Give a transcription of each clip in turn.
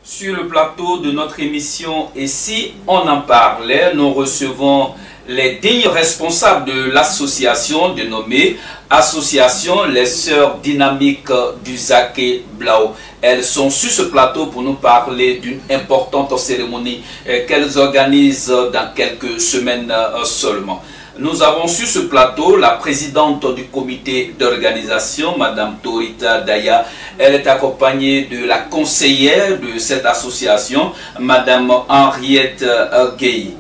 Sur le plateau de notre émission Et si on en parlait, nous recevons les dignes responsables de l'association dénommée Association Les Sœurs Dynamiques du Zaké Blao. Elles sont sur ce plateau pour nous parler d'une importante cérémonie qu'elles organisent dans quelques semaines seulement. Nous avons sur ce plateau la présidente du comité d'organisation, Madame Torita Daya. Elle est accompagnée de la conseillère de cette association, Madame Henriette Gueye.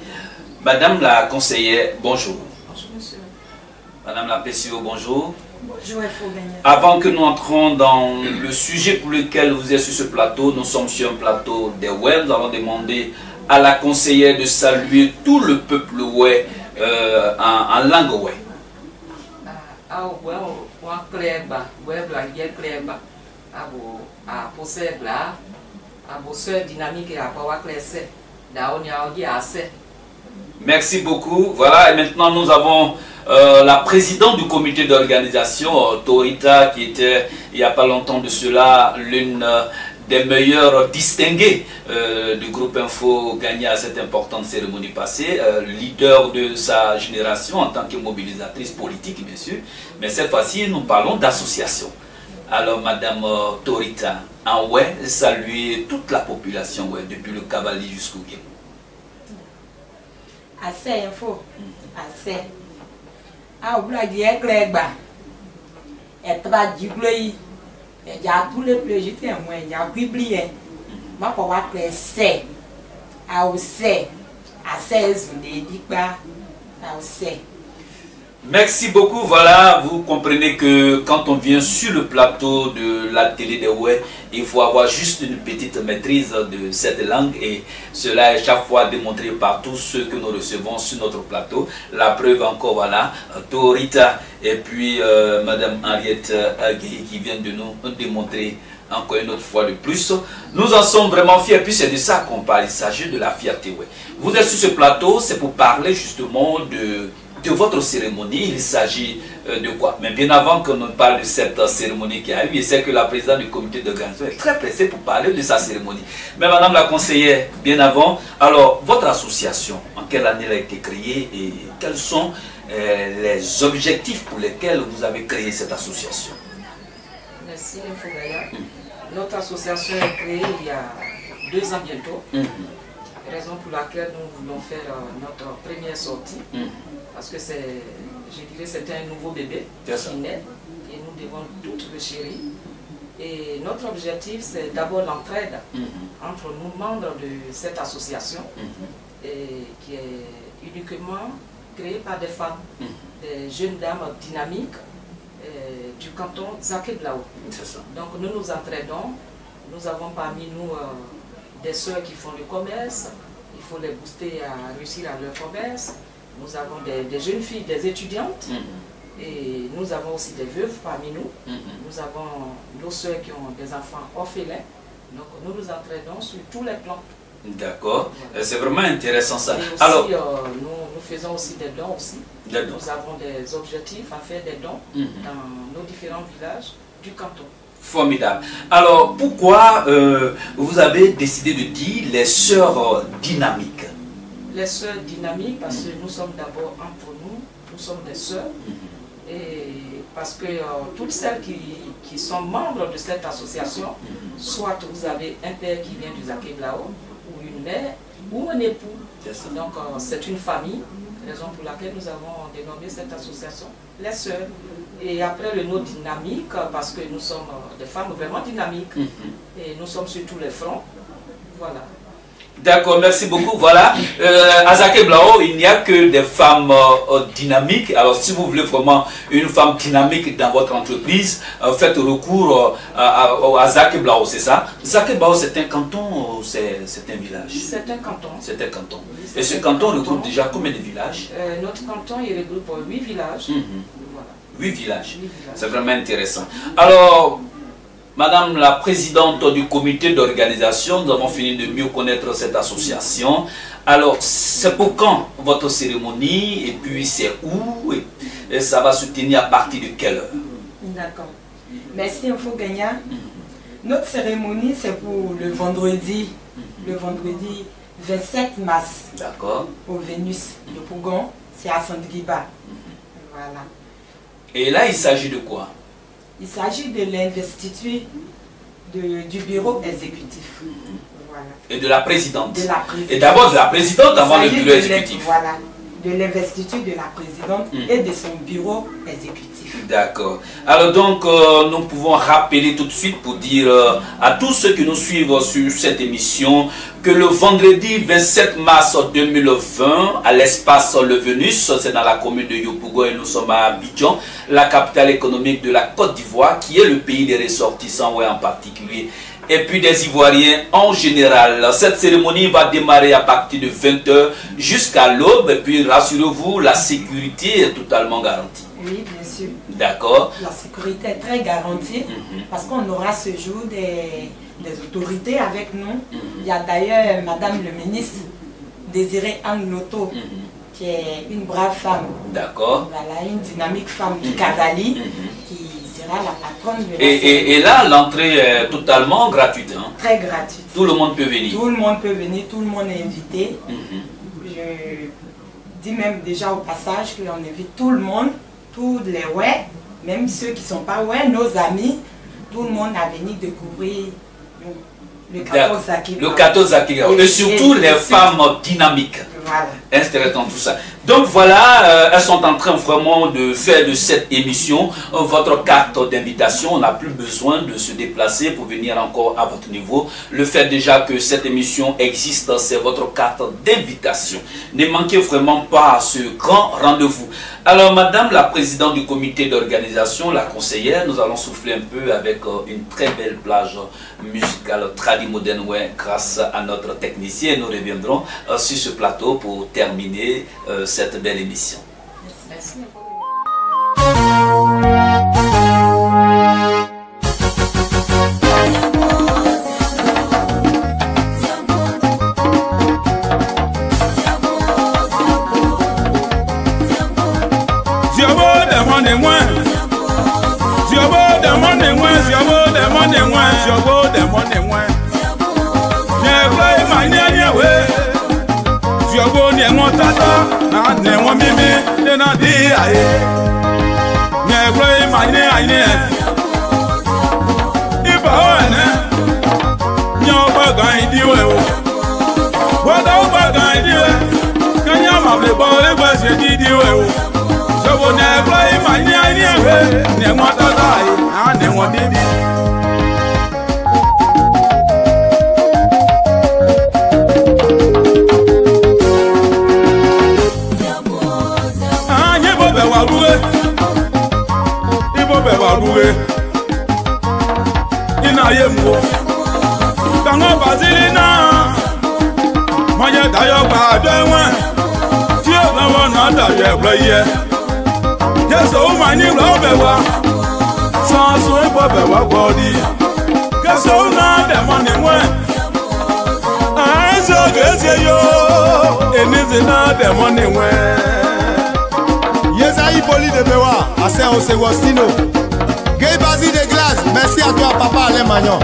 Madame la conseillère, bonjour. Bonjour, monsieur. Madame la PCO, bonjour. Bonjour, il faut gagner. Avant que nous entrons dans le sujet pour lequel vous êtes sur ce plateau, nous sommes sur un plateau des web. Nous allons demander à la conseillère de saluer tout le peuple web en langue web. Merci beaucoup. Voilà, et maintenant nous avons la présidente du comité d'organisation, Torita, qui était il n'y a pas longtemps de cela l'une des meilleures distinguées du groupe Info gagné à cette importante cérémonie passée, leader de sa génération en tant que mobilisatrice politique bien sûr, mais cette fois-ci nous parlons d'association. Alors Madame Torita, en ouais, saluer toute la population ouais, depuis le Cavalier jusqu'au Gué. Assez info, assez. Ah, vous l'avez dit, et traduit. Il y a tous les plaisirs, il y a oublié. Ma papa c'est à aussi à 16 vous dit pas à aussi. Merci beaucoup. Voilà, vous comprenez que quand on vient sur le plateau de la télé des web, il faut avoir juste une petite maîtrise de cette langue et cela est chaque fois démontré par tous ceux que nous recevons sur notre plateau. La preuve encore, voilà, Torita et puis Madame Henriette Gueye qui viennent de nous démontrer encore une autre fois de plus. Nous en sommes vraiment fiers, puis c'est de ça qu'on parle, il s'agit de la fierté. Ouais. Vous êtes sur ce plateau, c'est pour parler justement de votre cérémonie. Il s'agit de quoi? Mais bien avant qu'on ne parle de cette cérémonie qui a eu, je sais que la présidente du comité d'organisation est très pressée pour parler de sa cérémonie. Mais madame la conseillère, bien avant, alors votre association, en quelle année elle a été créée et quels sont les objectifs pour lesquels vous avez créé cette association? Merci Infogaya. Notre association est créée il y a 2 ans bientôt. Raison pour laquelle nous voulons faire notre première sortie. Parce que c'est, je dirais, c'était un nouveau bébé qui naît et nous devons tout le chérir. Et notre objectif, c'est d'abord l'entraide entre nous, membres de cette association, et qui est uniquement créée par des femmes, des jeunes dames dynamiques du canton Zaké Blao. Donc nous nous entraidons, nous avons parmi nous des sœurs qui font le commerce, il faut les booster à réussir à leur commerce. Nous avons des jeunes filles, des étudiantes, et nous avons aussi des veuves parmi nous. Nous avons nos sœurs qui ont des enfants orphelins. Donc nous nous entraînons sur tous les plans. D'accord, voilà. C'est vraiment intéressant ça. Et aussi, alors, nous faisons aussi des dons aussi. Nous avons des objectifs à faire des dons dans nos différents villages du canton. Formidable. Alors pourquoi vous avez décidé de dire les sœurs dynamiques? Les sœurs dynamiques, parce que nous sommes d'abord entre nous, nous sommes des sœurs, et parce que toutes celles qui sont membres de cette association, soit vous avez un père qui vient du Zaké Blao, ou une mère, ou un époux. Donc c'est une famille, raison pour laquelle nous avons dénommé cette association les sœurs. Et après le nom dynamique, parce que nous sommes des femmes vraiment dynamiques, et nous sommes sur tous les fronts. Voilà. D'accord, merci beaucoup. Voilà, à Zaké Blao, il n'y a que des femmes dynamiques. Alors, si vous voulez vraiment une femme dynamique dans votre entreprise, faites recours à Zaké Blao, c'est ça? Zaké Blao, c'est un canton ou c'est un village? C'est un canton. C'est un canton. Et ce canton regroupe déjà combien de villages? Notre canton, il regroupe 8 villages. Voilà. 8 villages. C'est vraiment intéressant. Alors, Madame la présidente du comité d'organisation, nous avons fini de mieux connaître cette association. Alors, c'est pour quand votre cérémonie et puis c'est où et ça va se tenir à partir de quelle heure? D'accord. Merci Info Gagnant. Notre cérémonie, c'est pour le vendredi 27 mars. D'accord. Au Vénus de Pougon, c'est à Sandriba. Voilà. Et là, il s'agit de quoi? Il s'agit de l'investiture du bureau exécutif. Voilà. Et de la présidente. De la présidente. Et d'abord de la présidente avant le bureau exécutif. Voilà. De l'investiture de la présidente et de son bureau exécutif. D'accord. Alors donc, nous pouvons rappeler tout de suite pour dire à tous ceux qui nous suivent sur cette émission que le vendredi 27 mars 2020, à l'espace Le Venus, c'est dans la commune de Yopougon et nous sommes à Abidjan, la capitale économique de la Côte d'Ivoire, qui est le pays des ressortissants, ouais, en particulier, et puis des Ivoiriens en général. Cette cérémonie va démarrer à partir de 20h jusqu'à l'aube. Et puis rassurez-vous, la sécurité est totalement garantie. Oui, bien sûr. D'accord. La sécurité est très garantie parce qu'on aura ce jour des autorités avec nous. Il y a d'ailleurs Madame le ministre Désiré Angloto, qui est une brave femme. D'accord. Voilà, une dynamique femme du Cavali, qui sera la patronne de la et là, l'entrée est totalement gratuite. Hein? Très gratuite. Tout le monde peut venir. Tout le monde peut venir, tout le monde est invité. Je dis même déjà au passage qu'on invite tout le monde, tous les ouais, même ceux qui ne sont pas ouais, nos amis, tout le monde à venir découvrir le 14 Zakira. Le 14 Zakira. Et surtout les femmes dynamiques. Voilà. Intéressant tout ça. Donc voilà, elles sont en train vraiment de faire de cette émission votre carte d'invitation. On n'a plus besoin de se déplacer pour venir encore à votre niveau. Le fait déjà que cette émission existe, c'est votre carte d'invitation. Ne manquez vraiment pas à ce grand rendez-vous. Alors madame la présidente du comité d'organisation, la conseillère, nous allons souffler un peu avec une très belle plage musicale tradi-moderne, ouais, grâce à notre technicien. Nous reviendrons sur ce plateau pour terminer cette belle émission. Merci. Segostino. Gay Basile de Glace, merci à toi papa Alain Magnon.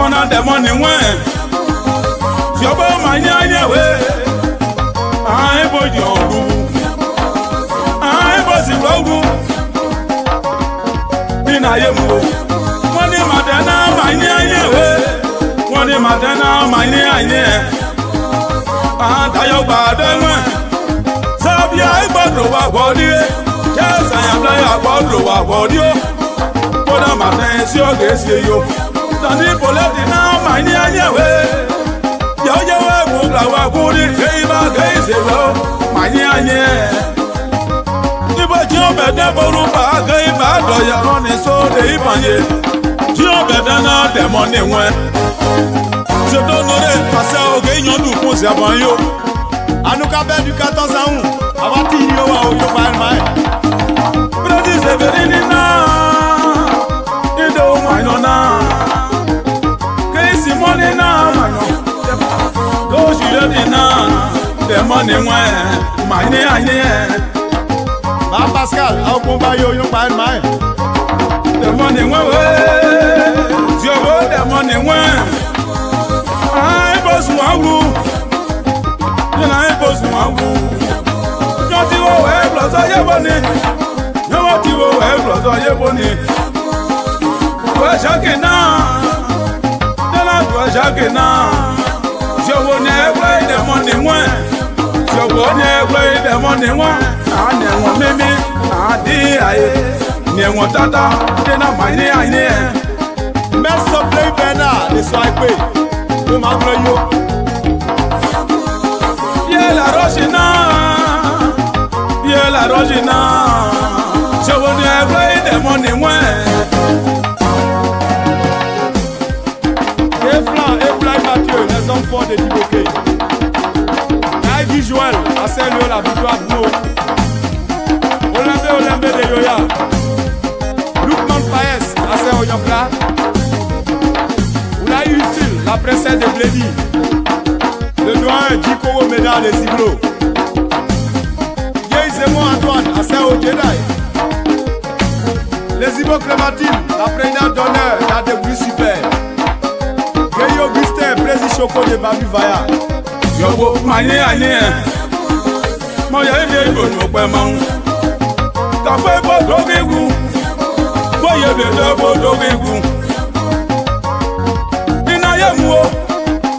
On a des money I bought your room. I was in Rogu. In I am one in Madana, my near. One in Madana, my near. And I am bad. Sabia, I bought Roba body. Yes, I am like a bottle of body. What am I saying? So, guess you. The people let it now, my near. La guri keiba geizelo manyanye Ibo jobe de boruba geiba do ya roni so de ibanye Jobe dana de money wen Se donore pase oge yondu kun se abanyo Anuka be du 14 ans avati yo wa o yo ba mai Mrs. Severinina, Ido Minona, Casey Monina, Go Juliana, the money went, my name. Pascal, how come you find mine? The money went, the money went. I was one woo, and I was one woo. Not you away, plus I have money. No, what you away, plus I have money. We're shocking now. Then I was shocking now. You will never play the money went. You will never play the money went. I never made me. I did. Never tata. Then I'm my name. Merci de play Bernard, les swipes. Comment vous Yeah, la Rochina. Yeah, la Rochina. Je veux bien play the money when. Eflan, Mathieu, les hommes forts de Diboké. Naïdi Joël, à Saint-Léo, la victoire de nous. Olympe de Yoya. Lukman Paes, à Saint-Oyokla. Oula Utile, la princesse de Blédi. Le doyen Djikoro Médard de Ziblo. Yei Zemo Antoine, à Saint-Ojedai. Les Ibo Clémentine, la présidente d'honneur, la débrouille super. Yei Augustin, président Choco de Babi Vaya. Yobo, mani anye. Moya ebe ibo nyokwe maun. Kafe bo dogegu. Boye bebe bo dogegu. Ina ye muo.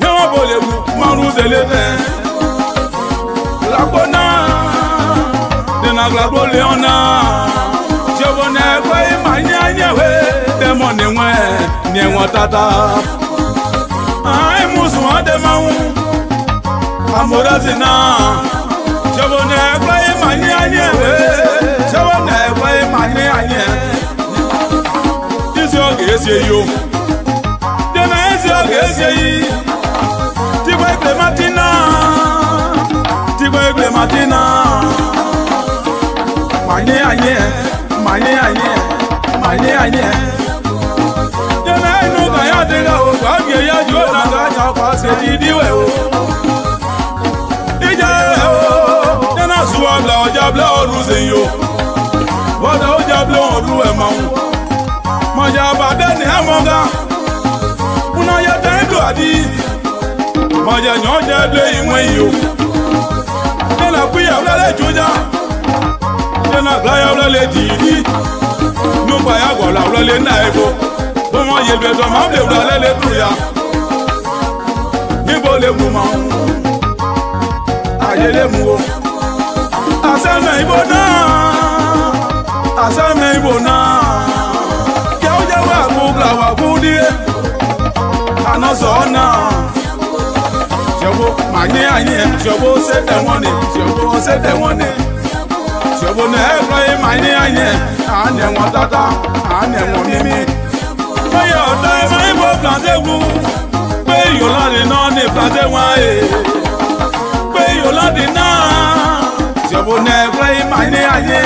Yewa bolegu. Maru zelete. Lakona. Dina glabo leona. Jobo ne kwa imanye anyewe. Demo newe. Newe tata. Ay musu ade maun. Amorazina. Jobo ne kwa imanye anyewe. Jobo ne kwa imanye anyewe. Isi oge esi yo. Dena esi oge esi yi. Tigwe Clémentina. Tigwe Clémentina. Manye anye. Manye anye. Manye anye. Dena inu kaya dega o. Kwa bie ya jo na kanya kwa se didiwe o. Ije o. Dena suwa bla oja bla oru se yo. Wada oja bla oru e maun. Moja bade ni amoga. Una ya tendu adi. Moja nyoje ble imwe yo. Dena kuya bla le juja. Dena glaya bla le didi. Nupa ya gola bla le naibo. Bomo yelbe do ma ble bla le tuya. Nibo le muma. Ayele muo. Asame ibona. Asame ibona. Wa budie anazona jobo manye anye jobo se te woni jobo ne play manye anye ane won tata ane won mimi oya oda mai bo planter wu pe yo la de na ne planter wa e pe yo la de na jobo ne play manye anye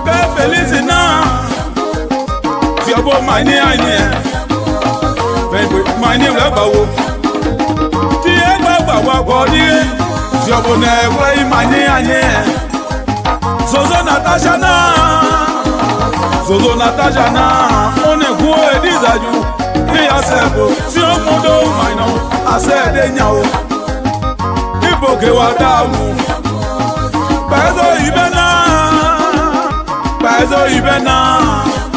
pe felice na Jobo mani anye, vengwe mani ulabawo. Tie baba wabodi, jobo ne wai mani anye. Zozo Natasha na, one kuo edizaju. Iya sebo, si omodo maino, asede nyao. Iboke wadawu, Pezo ibena.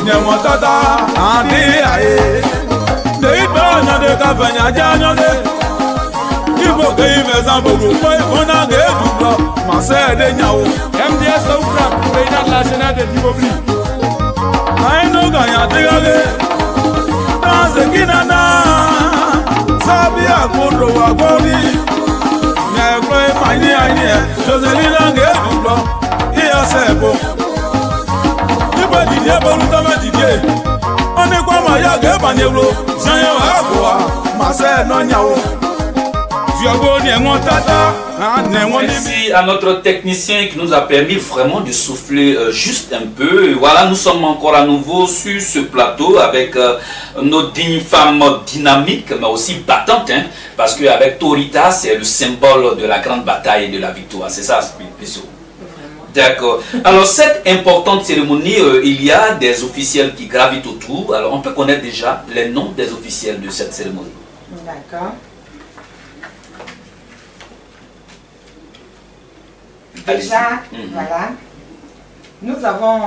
Nyemo tata andi aye Dei bana de kafanya janyo de Ibo kei vezan bogo Koi fona ge dublo Mase de nyao MDS Oufra Président national de Dibobli Aino ganya tigale Danse kinana Sabi akundro wakori Nyekwe mani anye Joselina ge dublo Iya sebo Didier Bolutama Didier On est quoi ma ya ge baneblo Zanyo akwa Mase no nyawo Merci à notre technicien qui nous a permis vraiment de souffler juste un peu. Et voilà, nous sommes encore à nouveau sur ce plateau avec nos dignes femmes dynamiques, mais aussi battantes, hein, parce qu'avec Torita, c'est le symbole de la grande bataille et de la victoire. C'est ça, Bissot? D'accord. Alors, cette importante cérémonie, il y a des officiels qui gravitent autour. Alors, on peut connaître déjà les noms des officiels de cette cérémonie. D'accord. Déjà, voilà, nous avons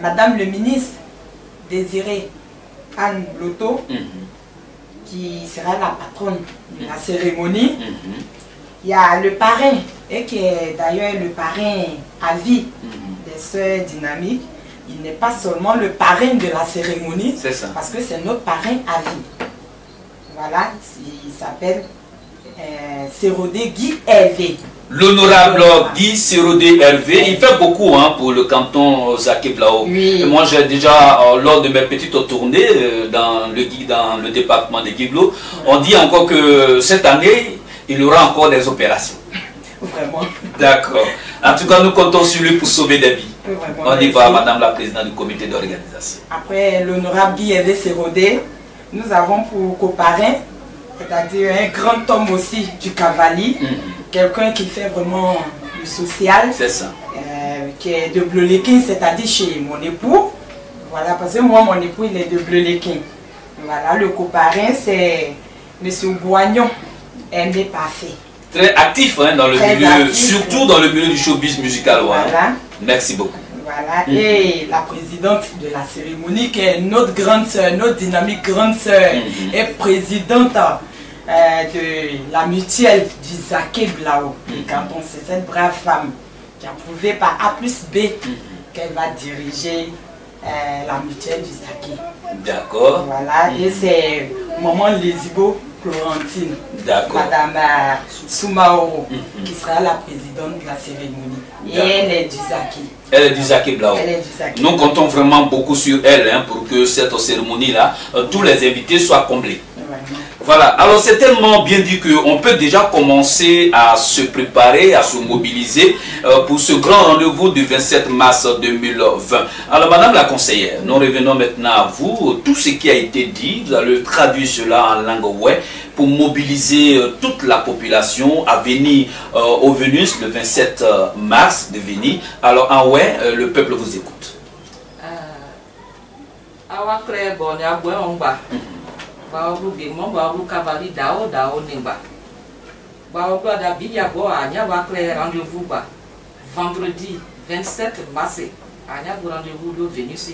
Madame le ministre Désiré Anne Bloto, qui sera la patronne de la cérémonie. Il y a le parrain, et qui est d'ailleurs le parrain à vie des Sœurs Dynamiques. Il n'est pas seulement le parrain de la cérémonie, parce que c'est notre parrain à vie. Voilà, il s'appelle Sérodé Guy Hervé. L'honorable Guy Sérodé Hervé, il fait beaucoup hein, pour le canton Zaké-Blao. Oui. Et moi, j'ai déjà, lors de mes petites tournées dans le département de Guiglo, on dit encore que cette année, il y aura encore des opérations. Vraiment. D'accord. En tout cas, nous comptons sur lui pour sauver des vies. Vraiment, on y va, Madame la Présidente du comité d'organisation. Après l'honorable Guy Hervé Sérodé, nous avons pour coparrain, c'est-à-dire un grand homme aussi du cavalier, quelqu'un qui fait vraiment le social. C'est ça. Qui est de Bleu-Léquin, c'est-à-dire chez mon époux. Voilà, parce que moi, mon époux, il est de Bleu-Léquin. Voilà, le coparrain, c'est M. Boignon, Aimé Parfait. Très actif hein, dans le milieu, actif, surtout dans le milieu du showbiz musical. Voilà. Merci beaucoup. Voilà, et la présidente de la cérémonie, qui est notre grande sœur, notre dynamique grande sœur, est présidente de la mutuelle du Zaké-Blao. Quand on sait cette brave femme qui a prouvé par A plus B qu'elle va diriger la mutuelle du Zaké. D'accord. Voilà, et c'est maman Lézibo Florentine, Madame Soumaoro, qui sera la présidente de la cérémonie. Et elle est du Zaké. Elle est du Zaké-Blao. Nous comptons vraiment beaucoup sur elle hein, pour que cette cérémonie-là, tous les invités soient comblés. Voilà, alors c'est tellement bien dit qu'on peut déjà commencer à se préparer, à se mobiliser pour ce grand rendez-vous du 27 mars 2020. Alors Madame la conseillère, nous revenons maintenant à vous. Tout ce qui a été dit, vous allez traduire cela en langue ouai pour mobiliser toute la population à venir au Vénus le 27 mars de venir. Alors en ouai, le peuple vous écoute. Baoru bimon baoru cavalier dao dao nimba. Baoru ada biya bo anya va créer rendez-vous ba. Vendredi 27 mars. Anya pour rendez-vous do Vénus.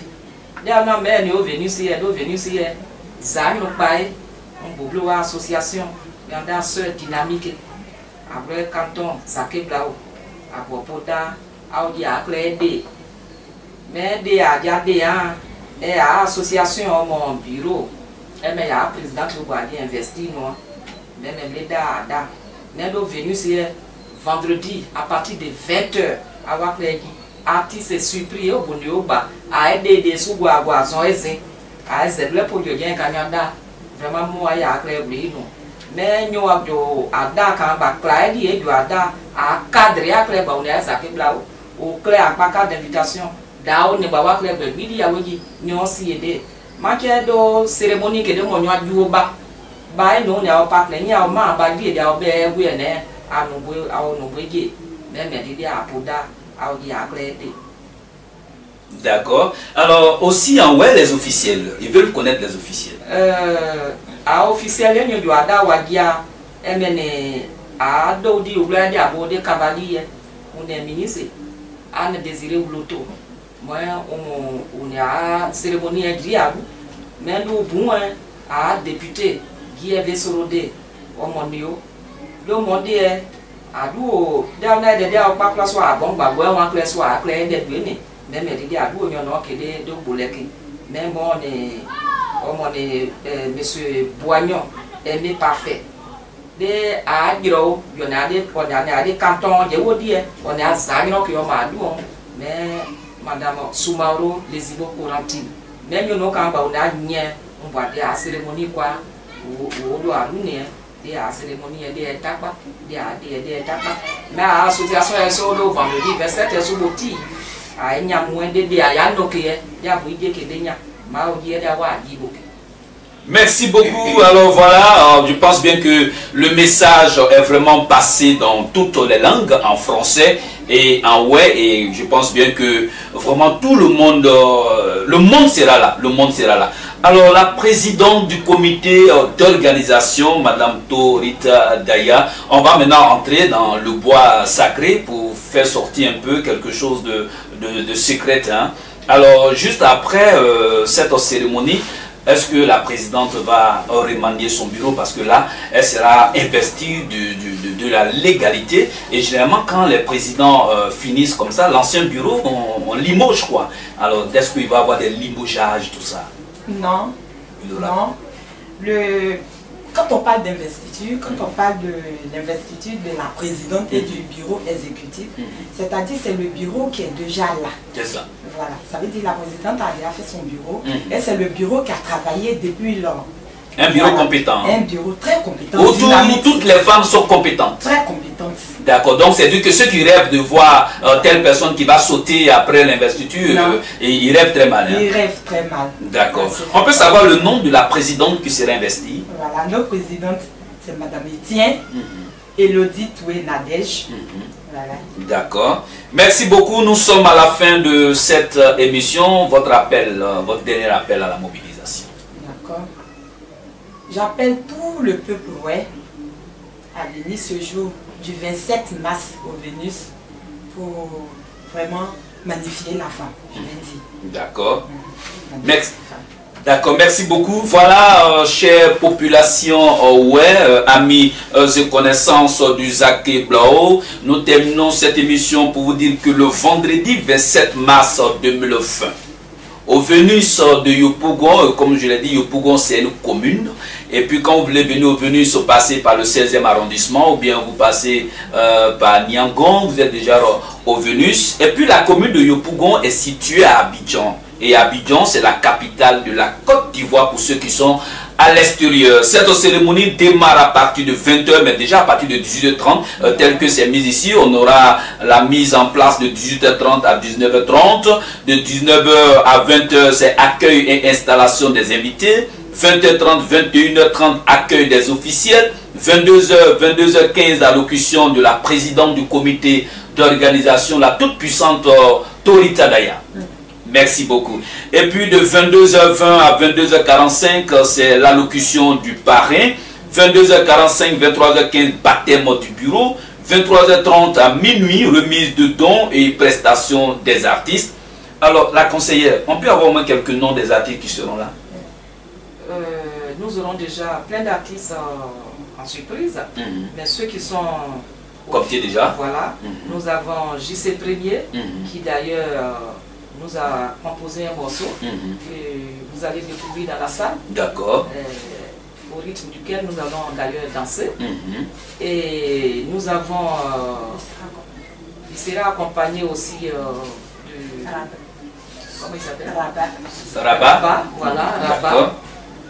Dia na me ni o Vénus e do Vénus e za no pai on boblo association yanda sœur dynamique. Après canton Zaké-Blao. Abopoda audi a créer des. Mais des a dia des a et a association mon bureau. Mais il y a un président qui va investir, même les dates. Nous sommes venus vendredi à partir de 20h avec les artistes surpris au Bonioba à aider des sous-bois à aider pour le bien Canada. Vraiment, moi, il y a un mais nous avons un quand à cadrer à Clé Zaké-Blao au Clé à pas d'invitation. Dao ne va pas Clé Bidi à Wigi, nous aussi aider. Maquet de cérémonie que de mon yoa ba ba no ne au pas les nia ma ba di dia be we ne anu bo au no boye même di dia apoda au di agrede. D'accord. Alors aussi en ouais les officiels, ils veulent connaître les officiels. A officiel ni do ada wagia emene a do di ogla di abo de cavalier on est ministre Anne Désiré Bloto. Moi on a cérémonie agréable mais nous bon à député Guy Hervé Sérodé au mondio le monde est à nous dernier de dia pas place à bon ba ouais on classe à clair de bien même dit à nous on a que de boleki même on est monsieur Boignon Aimé Parfait de à giro on a des cantons de wodi on a zagno que on m'a mais Madame Soumaoro Lézibo Florentine. Même nous quand on a nié, on va dire à cérémonie quoi, ou à l'une, des cérémonies des étapes des étapes mais l'association est sur le vendredi 27 est sur boti a nya moins de dia ya ndoke ya buide ke denya ma o dia da wa di boke. Merci beaucoup. Alors voilà, je pense bien que le message est vraiment passé dans toutes les langues, en français et en ouais, et je pense bien que vraiment tout le monde sera là, le monde sera là. Alors la présidente du comité d'organisation, Madame Torita Daya, on va maintenant entrer dans le bois sacré pour faire sortir un peu quelque chose de secret. Hein. Alors juste après cette cérémonie, est-ce que la présidente va remanier son bureau parce que là, elle sera investie de la légalité. Et généralement, quand les présidents finissent comme ça, l'ancien bureau, on limoge quoi. Alors, est-ce qu'il va y avoir des limogeages, tout ça? Non. Non. Quand on parle d'investiture, quand on parle de l'investiture de la présidente et du bureau exécutif, c'est-à-dire c'est le bureau qui est déjà là. C'est ça. Voilà, ça veut dire que la présidente a déjà fait son bureau et c'est le bureau qui a travaillé depuis lors. Un bureau compétent. Un bureau très compétent. Autour où toutes les femmes sont compétentes. Très compétentes. D'accord, donc c'est dire que ceux qui rêvent de voir telle personne qui va sauter après l'investiture, ils rêvent très mal. Hein? Ils rêvent très mal. D'accord. On peut savoir le nom de la présidente qui sera investie? Voilà, notre présidente, c'est Madame Etienne, Elodie Toué Nadège. Voilà. D'accord. Merci beaucoup. Nous sommes à la fin de cette émission. Votre appel, votre dernier appel à la mobilisation. D'accord. J'appelle tout le peuple à venir ce jour du 27 mars au Vénus pour vraiment magnifier la femme, je l'ai dit. D'accord. Merci. D'accord, merci beaucoup. Voilà, chère population, amis et connaissances du Zaké Blao, nous terminons cette émission pour vous dire que le vendredi 27 mars 2020, au Vénus de Yopougon, comme je l'ai dit, Yopougon c'est une commune. Et puis quand vous voulez venir au Vénus, vous passez par le 16e arrondissement ou bien vous passez par Niangon, vous êtes déjà au Vénus. Et puis la commune de Yopougon est située à Abidjan. Et Abidjan, c'est la capitale de la Côte d'Ivoire pour ceux qui sont à l'extérieur. Cette cérémonie démarre à partir de 20h, mais déjà à partir de 18h30, tel que c'est mis ici. On aura la mise en place de 18h30 à 19h30. De 19h à 20h, c'est accueil et installation des invités. 20h30, 21h30, accueil des officiels. 22h, 22h15, allocution de la présidente du comité d'organisation, la toute puissante Torita Daya. Merci beaucoup. Et puis de 22h20 à 22h45, c'est l'allocution du parrain. 22h45, 23h15, baptême du bureau. 23h30 à minuit, remise de dons et prestation des artistes. Alors, la conseillère, on peut avoir au moins quelques noms des artistes qui seront là? Nous aurons déjà plein d'artistes en surprise, mais ceux qui sont... Cooptés déjà. Voilà. Nous avons JC Premier, qui d'ailleurs nous a composé un morceau que vous allez découvrir dans la salle. D'accord. Au rythme duquel nous allons d'ailleurs danser. Et nous avons... il sera accompagné aussi de... Comment il s'appelle? Rabat. Voilà, Rabat.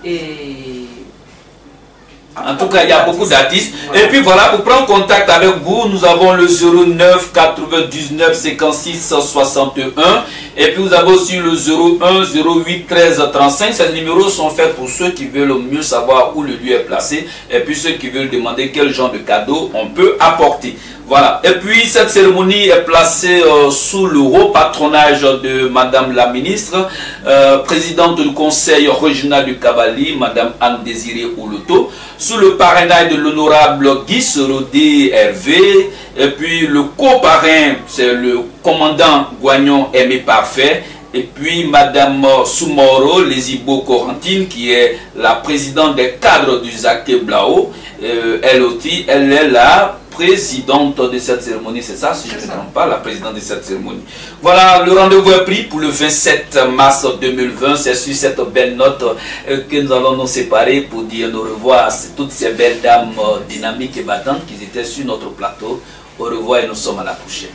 Et... En tout cas, il y a beaucoup d'artistes. Voilà. Et puis voilà, pour prendre contact avec vous, nous avons le 09 99 56 61. Et puis vous avez aussi le 01 08 13 35. Ces numéros sont faits pour ceux qui veulent mieux savoir où le lieu est placé. Et puis ceux qui veulent demander quel genre de cadeau on peut apporter. Voilà. Et puis cette cérémonie est placée sous le haut patronage de Madame la ministre, présidente du conseil régional du Kabali, Madame Anne-Désirée Ouloto, sous le parrainage de l'honorable Guy Sorodé Hervé, et puis le co-parrain, c'est le commandant Guagnon Aimé Parfait, et puis Madame Soumoro Lesibo Corentine, qui est la présidente des cadres du Zaké Blao. Elle aussi, elle est la présidente de cette cérémonie, c'est ça, si je ne me trompe pas, la présidente de cette cérémonie. Voilà, le rendez-vous est pris pour le 27 mars 2020. C'est sur cette belle note que nous allons nous séparer pour dire au revoir à toutes ces belles dames dynamiques et battantes qui étaient sur notre plateau. Au revoir et nous sommes à la prochaine.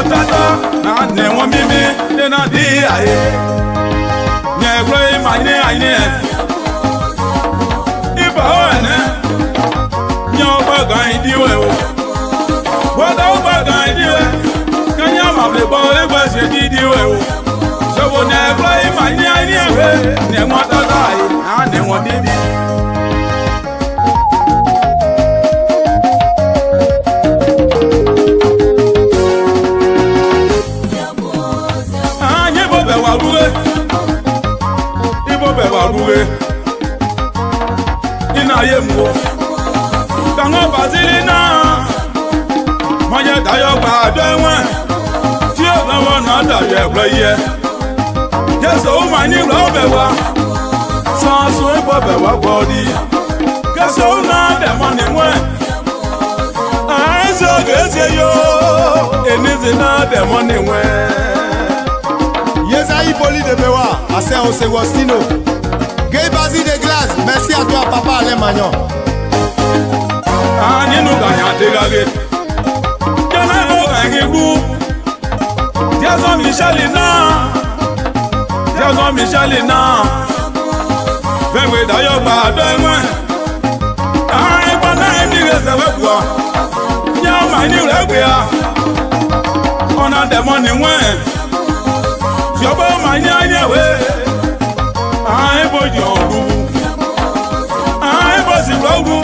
tata na ne won mimi de na di aye ne gbe ma ni aye iba o ene nyo ba gan idi we o wa da ba gan idi we kanya ma ble bo e gba se di we o so wo ne gbe ma ni aye we ne won tata aye na ne won mimi Ibo ina ye mo kango bazilina moye dayo gba do won ti o lawo na da ye gbe ye jeso o ma ni ro be wa san so ibo be wa body keso na de mo ni won ai so gese yo enize na de mo ni won Yezaï Poli de Bewa, à Saint-Osegostino. Gay Basile de Glace, merci à toi, papa Alain Magnon. Ah, nous gagnons des gagues. Jason Michelina. Venez d'ailleurs pas de moi. Ah, et pendant une minute, ça va quoi? On a des monnaies moins. Jobo manyanya we ai bo jogu ai bo sibogu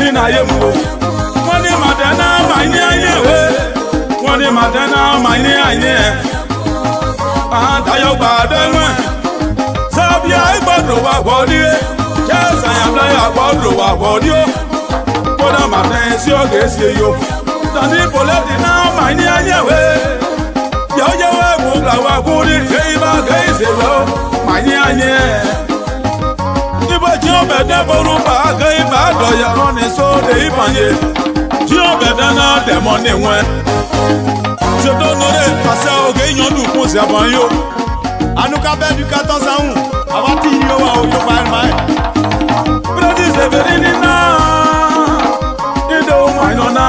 ina yemu woni madana manyanya we woni madana manyanya tayo gba denwe sabia igbodo wa bodi jesa ya bla ya gbodo wa bodi o koda maten si o ge si yo tani poleti na manyanya we yo la wa kuri keiba keiselo manyanye ibo ji o bede boru ba keiba do ya oni so de ibanye ji o bede na demo ni won se donore pase o ge yan du kun se abanyo Anuka be du 14 ans awati yo wa o yo ba mai Brazil severini na ido maino na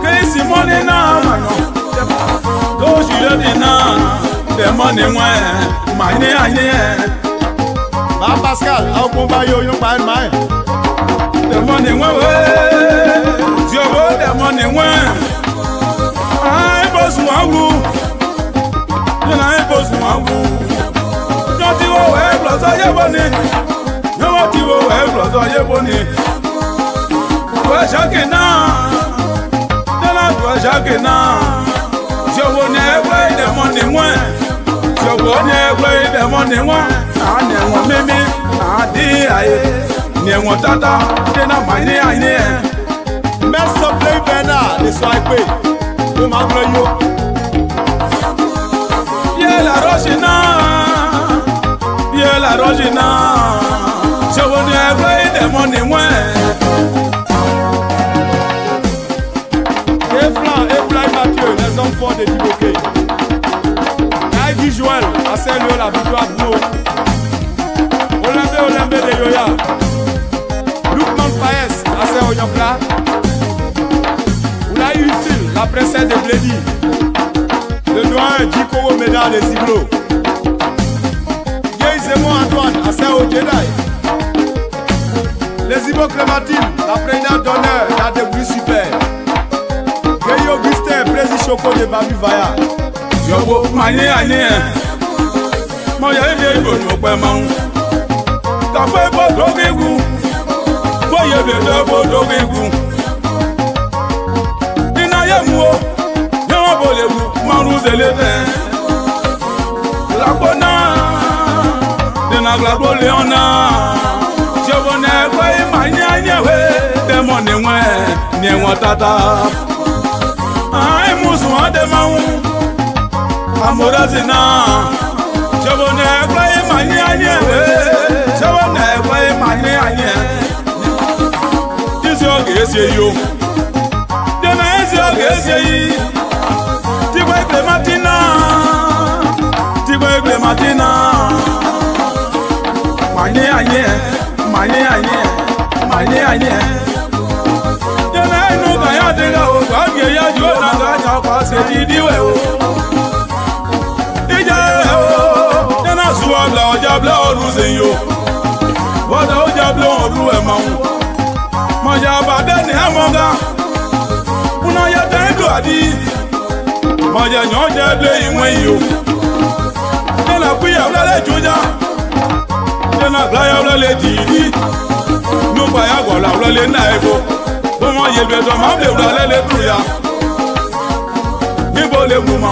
keisi money na maino the money when my Ba Pascal, au combat yo ba mai. The money when you go the money when I was wangu. Then I was wangu. Don't you go away, plus I have on it. No, what you go away, plus I have on it. We're shocking now. Then I was shocking now. Je won't play the money one. Je won't play the money one. I never mimi. I did. I never tata. Then I'm my name. Merci de play Bernard. Les soins payés. Pour ma gloire. Bien la rochina. Bien la rochina. Je won't play the money one. Les hommes forts de Diboké. Aïdi Joël, à Saint-Léo, la victoire Bro. Olembe de Yoya. Lukman Paes, à Saint-Oyokla. Oula Util, la princesse de Blédi. Le doyen Djikowo Meda de Ziblo. Guy Zemo Antoine, à Saint-Ojedai. Les Ibo Clémentine, la présidente d'honneur, la débrouille super. Augustin, président Choco de Babi Vaya. Yobo, manye anye. Moya ebe go nyope maun. Kafe bo dogegu. Boye be bo dogegu. Ina yemuo. Yewo bolewu, maru zelete. La bona. Dina glabo leona. Jobo ne kwe manye anye we. Demo ne we, ne tata. Ai musu ade maun amorazina jabone play manye anye jabone play manye anye Diso gese yo Dena ese gese yi Tigwe Clementina manye anye Dena no ga ya de ga o ga ga nya kwa se di diwe o ije o na suwa bla oja bla oru se yo wada oja bla oru e ma mo ja ba de ni amoga una ya de do adi mo ja nyo je ble inwe yo na ku ya bla le joja na bla ya bla le di no pa ya go la bla le na ego bo mo ye be do ma ble bla le tu ya ni bo le mu ma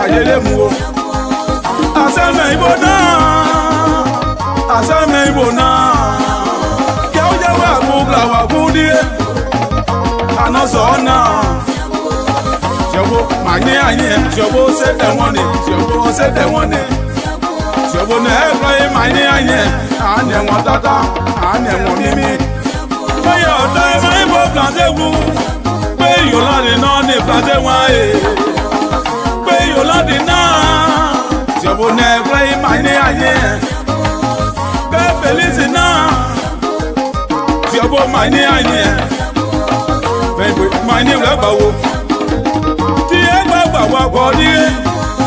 aye le mu o asame ibona ya o ja wa ku bla wa ku di ana so na jobo ma ni anye jobo se de won ni jobo na e play ma ni anye ane won tata ane won mimi pe yo da ma ibo planté wu pe yo la de na ni planté wa e pe yo la de na jobo na e play ma ni anye pe felice na jobo ma ni anye pe ma ni la ba wo ti e gba wa ko di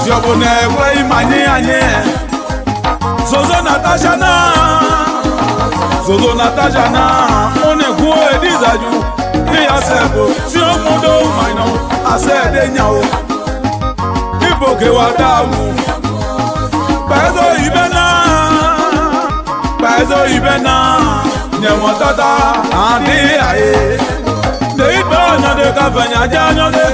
jobo na e play ma ni anye Zozo Natasha na one ku edizaju ni asebo si o mudo maino asede nyawo iboke wa dawu Paezo ibena nyemo tata andi aye de ibana de kafanya janyo de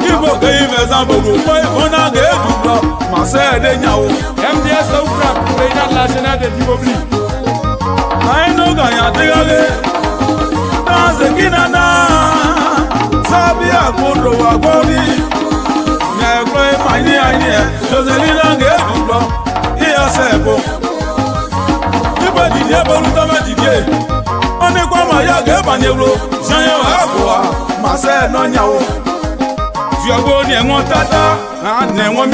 iboke imeza bogu mo ifona ge dublo masede nyawo MDS Oufra, président national de Dibobli. Aïno Ganya Tegale, dans ce Kinana, Sabia Koudro Wagori, Negro Mani Agne, Joselina Guedublo, Ia Sebo. Iba Didier Bolutama Didier, on est quoi Maya Gebanero, Sayo Aqua, Marcel Nonyao. Diabo Niemon Tata, Niemon